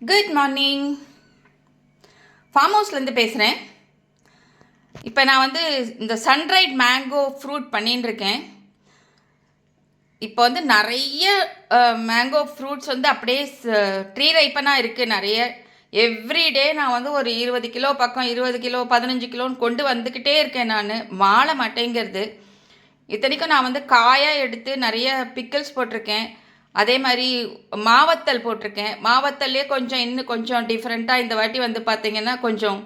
Good morning. Form ஹவுஸ்லேருந்து பேசுகிறேன். இப்போ நான் வந்து இந்த சன்ரைட் மேங்கோ ஃப்ரூட் பண்ணின்னு இருக்கேன். இப்போ வந்து நிறைய மேங்கோ ஃப்ரூட்ஸ் வந்து அப்படியே ட்ரீ ரைப்பனாக இருக்குது நிறைய. எவ்ரிடே நான் வந்து ஒரு 20 கிலோ பக்கம் 20 கிலோ 15 கிலோன்னு கொண்டு வந்துக்கிட்டே இருக்கேன். நான் மாள மாட்டேங்கிறது. இத்தனைக்கும் நான் வந்து காயாக எடுத்து நிறைய பிக்கிள்ஸ் போட்டிருக்கேன். அதே மாதிரி மாவத்தல் போட்டிருக்கேன். மாவத்தல்லே கொஞ்சம் இன்னும் கொஞ்சம் டிஃப்ரெண்ட்டாக இந்த வாட்டி வந்து பார்த்திங்கன்னா கொஞ்சம்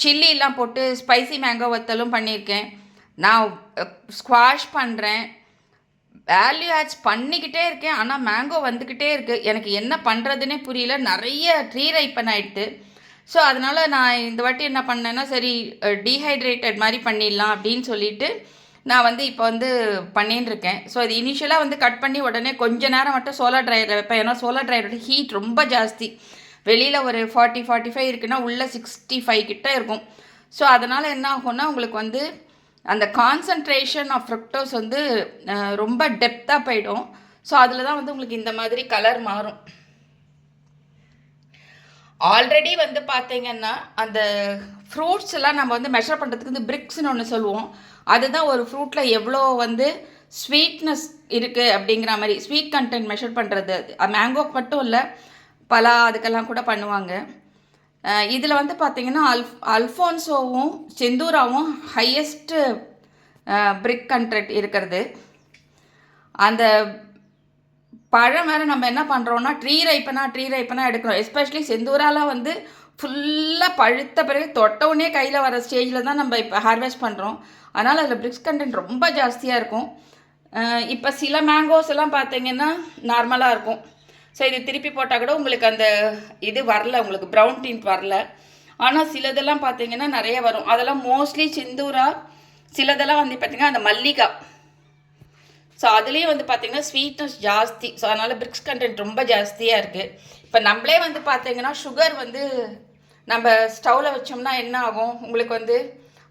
சில்லிலாம் போட்டு ஸ்பைசி மேங்கோ வத்தலும் பண்ணியிருக்கேன். நான் ஸ்குவாஷ் பண்ணுறேன், வேல்யூ ஆட்ஸ் பண்ணிக்கிட்டே இருக்கேன். ஆனால் மேங்கோ வந்துக்கிட்டே இருக்குது. எனக்கு என்ன பண்ணுறதுனே புரியல. நிறைய ட்ரீ ரைப்பன் ஆகிடுது. ஸோ அதனால் நான் இந்த வாட்டி என்ன பண்ணேன்னா, சரி டீஹைட்ரேட்டட் மாதிரி பண்ணிடலாம் அப்படின்னு சொல்லிட்டு நான் வந்து இப்போ வந்து பண்ணிட்டுருக்கேன். ஸோ அது இனிஷியலாக வந்து கட் பண்ணி உடனே கொஞ்ச நேரம் மட்டும் சோலார் ட்ரையரில் வைப்பேன். ஏன்னா சோலார் ட்ரையரோட ஹீட் ரொம்ப ஜாஸ்தி. வெளியில் ஒரு 40-45 இருக்குன்னா உள்ளே 65 கிட்ட இருக்கும். ஸோ அதனால் என்ன ஆகும்னா உங்களுக்கு வந்து அந்த கான்சன்ட்ரேஷன் ஆஃப் ஃப்ரக்டோஸ் வந்து ரொம்ப டெப்த்தாக போயிடும். ஸோ அதில் தான் வந்து உங்களுக்கு இந்த மாதிரி கலர் மாறும். ஆல்ரெடி வந்து பார்த்தீங்கன்னா அந்த ஃப்ரூட்ஸ் எல்லாம் நம்ம வந்து மெஷர் பண்ணுறதுக்கு வந்து பிரிக்ஸ்னு ஒன்று சொல்லுவோம். அதுதான் ஒரு ஃப்ரூட்டில் எவ்வளோ வந்து ஸ்வீட்னஸ் இருக்குது அப்படிங்கிற மாதிரி ஸ்வீட் கண்டென்ட் மெஷர் பண்ணுறது. மேங்கோக்கு மட்டும் இல்லை, பலா அதுக்கெல்லாம் கூட பண்ணுவாங்க. இதில் வந்து பார்த்திங்கன்னா அல்ஃபோன்சோவும் செந்தூராவும் ஹையஸ்ட்டு பிரிக் கண்டென்ட் இருக்கிறது. அந்த பழம் வேறு நம்ம என்ன பண்ணுறோன்னா ட்ரீ ரைப்பனாக எடுக்கிறோம். எஸ்பெஷலி செந்தூராலாம் வந்து ஃபுல்லாக பழுத்த பிறகு தொட்டவுடனே கையில் வர ஸ்டேஜில் தான் நம்ம இப்போ ஹார்வெஸ்ட் பண்ணுறோம். அதனால் அதில் பிரிக்ஸ் கண்டென்ட் ரொம்ப ஜாஸ்தியாக இருக்கும். இப்போ சில மேங்கோஸ் எல்லாம் பார்த்தீங்கன்னா நார்மலாக இருக்கும். ஸோ இது திருப்பி போட்டால் கூட உங்களுக்கு அந்த இது வரல, உங்களுக்கு ப்ரௌன் டிண்ட் வரல. ஆனால் சிலதெல்லாம் பார்த்தீங்கன்னா நிறைய வரும். அதெல்லாம் மோஸ்ட்லி செந்தூரா, சிலதெல்லாம் வந்து பார்த்திங்கன்னா அந்த மல்லிகா. ஸோ அதுலேயே வந்து பார்த்திங்கன்னா ஸ்வீட்னஸ் ஜாஸ்தி. ஸோ அதனால் பிரிக்ஸ் கண்டென்ட் ரொம்ப ஜாஸ்தியாக இருக்குது. இப்போ நம்மளே வந்து பார்த்திங்கன்னா சுகர் வந்து நம்ம ஸ்டவ்வில் வச்சோம்னா என்ன ஆகும், உங்களுக்கு வந்து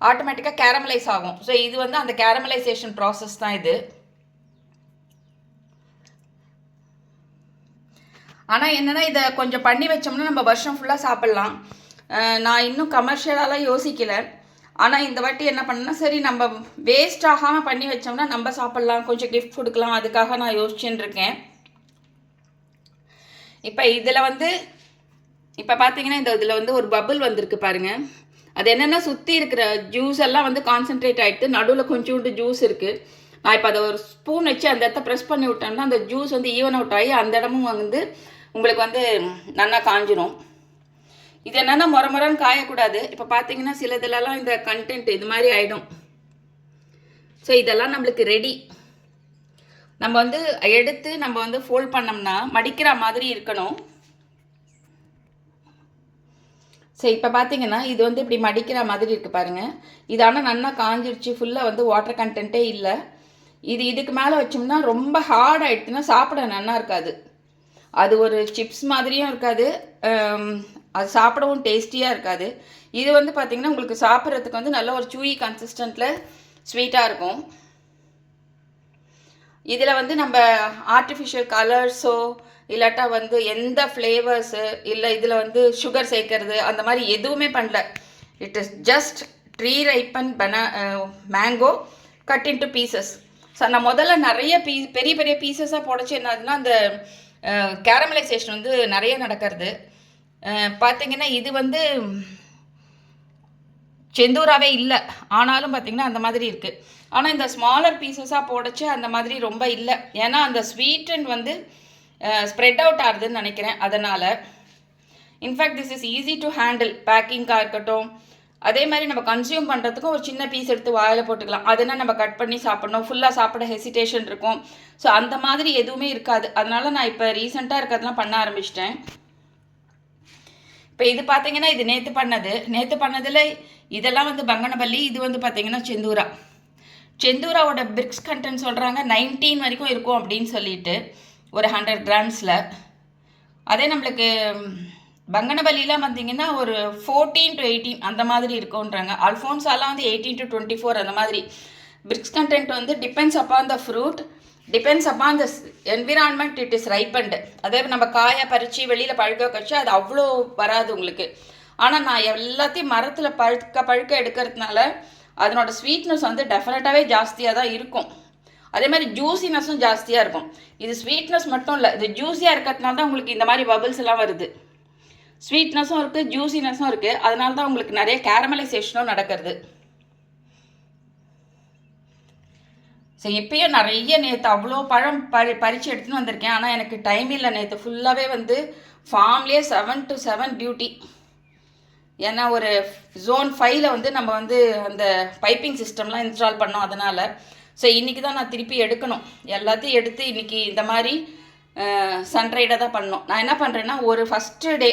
ஆட்டோமேட்டிக்காக கேரமலைஸ் ஆகும். ஸோ இது வந்து அந்த கேரமலைசேஷன் ப்ராசஸ் தான் இது. ஆனால் என்னென்னா இதை கொஞ்சம் பண்ணி வச்சோம்னா நம்ம வருஷம் ஃபுல்லாக சாப்பிட்லாம். நான் இன்னும் கமர்ஷியலாலாம் யோசிக்கலை. ஆனால் இந்த வாட்டி என்ன பண்ணேன்னா, சரி நம்ம வேஸ்ட் ஆகாமல் பண்ணி வச்சோம்னா நம்ம சாப்பிட்லாம், கொஞ்சம் கிஃப்ட் கொடுக்கலாம், அதுக்காக நான் யோசிச்சுன்னு இருக்கேன். இப்போ இதில் வந்து இப்போ பார்த்தீங்கன்னா இதில் வந்து ஒரு பபுள் வந்திருக்கு பாருங்கள். அது என்னென்னா சுற்றி இருக்கிற ஜூஸ் எல்லாம் வந்து கான்சென்ட்ரேட் ஆகிட்டு நடுவில் கொஞ்சோண்டு ஜூஸ் இருக்குது. நான் இப்போ அதை ஒரு ஸ்பூன் வச்சு அந்த இடத்த ப்ரெஸ் பண்ணி விட்டோம்னா அந்த ஜூஸ் வந்து ஈவன் அவுட் ஆகி அந்த இடமும் வந்து உங்களுக்கு வந்து நல்லா காஞ்சிரும். இது என்னென்னா முறன்னு காயக்கூடாது. இப்போ பார்த்தீங்கன்னா சில இதிலலாம் இந்த கண்டென்ட் இது மாதிரி ஆகிடும். ஸோ இதெல்லாம் நம்மளுக்கு ரெடி. நம்ம வந்து எடுத்து நம்ம வந்து ஃபோல்ட் பண்ணோம்னா மடிக்கிற மாதிரி இருக்கணும். ஸோ இப்போ பார்த்தீங்கன்னா இது வந்து இப்படி மடிக்கிற மாதிரி இருக்குது பாருங்கள். இது ஆனால் நல்லா காஞ்சிருச்சு, ஃபுல்லாக வந்து வாட்டர் கண்டென்ட்டே இல்லை. இதுக்கு மேலே வச்சோம்னா ரொம்ப ஹார்ட் ஆகிடுச்சுன்னா சாப்பிட நல்லா இருக்காது. அது ஒரு சிப்ஸ் மாதிரியும் இருக்காது, அது சாப்பிடவும் டேஸ்டியாக இருக்காது. இது வந்து பார்த்திங்கன்னா உங்களுக்கு சாப்பிட்றதுக்கு வந்து நல்ல ஒரு சூயி கன்சிஸ்டண்ட்டில் ஸ்வீட்டாக இருக்கும். இதில் வந்து நம்ம ஆர்டிஃபிஷியல் கலர்ஸோ இல்லாட்டா வந்து எந்த ஃப்ளேவர்ஸு இல்லை இதில் வந்து சுகர் சேர்க்கறது அந்த மாதிரி எதுவுமே பண்ணல. It is just tree ripen mango cut into pieces. So நான் முதல்ல நிறைய பெரிய பெரிய பீசஸாக போடச்சு என்னதுன்னா அந்த கேரமலைசேஷன் வந்து நிறைய நடக்கிறது. பார்த்திங்கன்னா இது வந்து செந்தூராவே இல்லை, ஆனாலும் பார்த்திங்கன்னா அந்த மாதிரி இருக்குது. ஆனால் இந்த ஸ்மாலர் பீசஸாக போடச்சு அந்த மாதிரி ரொம்ப இல்லை. ஏன்னா அந்த ஸ்வீட்டன் வந்து ஸ்ப்ரெட் அவுட் ஆகுதுன்னு நினைக்கிறேன். அதனால் in fact this is easy to handle. பேக்கிங்காக இருக்கட்டும், அதே மாதிரி நம்ம கன்சியூம் பண்ணுறதுக்கும் ஒரு சின்ன பீஸ் எடுத்து வாயில் போட்டுக்கலாம். அதுனா நம்ம கட் பண்ணி சாப்பிட்ணும், ஃபுல்லாக சாப்பிட ஹெசிடேஷன் இருக்கும். ஸோ அந்த மாதிரி எதுவுமே இருக்காது. அதனால் நான் இப்போ ரீசெண்டாக இருக்கிறதுலாம் பண்ண ஆரம்பிச்சிட்டேன். இப்போ இது பார்த்தீங்கன்னா இது நேற்று பண்ணதில் இதெல்லாம் வந்து பங்கனபல்லி, இது வந்து பார்த்திங்கன்னா செந்தூராவோட பிரிக்ஸ் கண்டென்ட் சொல்கிறாங்க 19 வரைக்கும் இருக்கும் அப்படின்னு சொல்லிட்டு ஒரு 100 கிராம்ஸில். அதே நம்மளுக்கு பங்கனபல்லிலாம் பார்த்திங்கன்னா ஒரு 14 to 18 அந்த மாதிரி இருக்கும்ன்றாங்க. அல்ஃபோன்ஸாலாம் வந்து 18 to 24 அந்த மாதிரி. பிரிக்ஸ் கண்டென்ட் வந்து depends upon the fruit depends upon the environment it is ரைப்பண்ட். அதே நம்ம காயை பறித்து வெளியில் பழுக்க வச்சு அது அவ்வளோ வராது உங்களுக்கு. ஆனால் நான் எல்லாத்தையும் மரத்தில் பழுக்க எடுக்கிறதுனால அதனோட ஸ்வீட்னஸ் வந்து டெஃபினட்டாகவே ஜாஸ்தியாக தான் இருக்கும். அதே மாதிரி ஜூஸினஸும் ஜாஸ்தியாக இருக்கும். இது ஸ்வீட்னஸ் மட்டும் இல்லை, இது ஜூஸியாக இருக்கிறதுனால தான் உங்களுக்கு இந்த மாதிரி பபிள்ஸ் எல்லாம் வருது. ஸ்வீட்னஸும் இருக்குது, ஜூஸினஸும் இருக்குது. அதனால தான் உங்களுக்கு நிறைய கேரமலைசேஷனும் நடக்கிறது. ஸோ இப்போயும் நிறைய நேற்று அவ்வளோ பழம் பறித்து எடுத்துன்னு வந்திருக்கேன். ஆனால் எனக்கு டைம் இல்லை. நேற்று ஃபுல்லாகவே வந்து ஃபார்ம்லேயே 7 to 7 டியூட்டி. ஏன்னா ஒரு ஜோன் 5ல் வந்து நம்ம வந்து அந்த பைப்பிங் சிஸ்டம்லாம் இன்ஸ்டால் பண்ணோம். அதனால் ஸோ இன்றைக்கி தான் நான் திருப்பி எடுக்கணும். எல்லாத்தையும் எடுத்து இன்றைக்கி இந்த மாதிரி சன்ரைடாக தான் பண்ணணும். நான் என்ன பண்ணுறேன்னா ஒரு ஃபஸ்ட்டு டே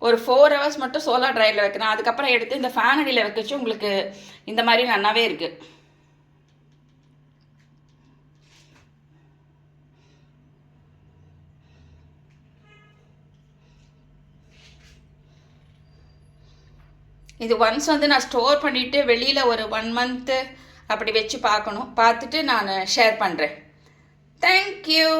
ஒரு 4 hours மட்டும் சோலார் ட்ரையரில் வைக்கிறேன். அதுக்கப்புறம் எடுத்து இந்த ஃபேன் அடியில் வைக்கச்சு உங்களுக்கு இந்த மாதிரி நல்லாவே இருக்குது. இது ஒன்ஸ் வந்து நான் ஸ்டோர் பண்ணிவிட்டு வெளியில் ஒரு 1 month அப்படி வச்சு பார்க்கணும். பார்த்துட்டு நான் ஷேர் பண்ணுறேன். தேங்க்யூ.